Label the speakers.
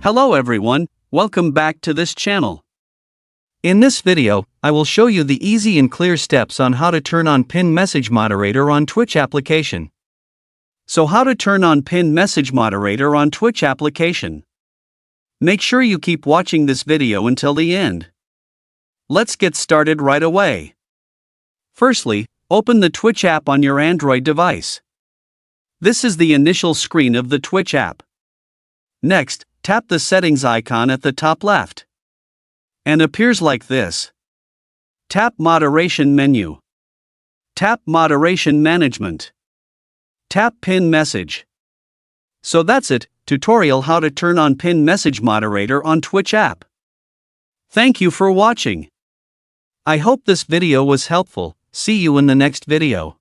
Speaker 1: Hello everyone, welcome back to this channel. In this video, I will show you the easy and clear steps on how to turn on Pin Message Moderator on Twitch application. So how to turn on Pin Message Moderator on Twitch application? Make sure you keep watching this video until the end. Let's get started right away. Firstly, open the Twitch app on your Android device. This is the initial screen of the Twitch app. Next, tap the settings icon at the top left. And appears like this. Tap Moderation menu. Tap Moderation Management. Tap Pin Message. So that's it, tutorial how to turn on Pin Message Moderator on Twitch app. Thank you for watching. I hope this video was helpful. See you in the next video.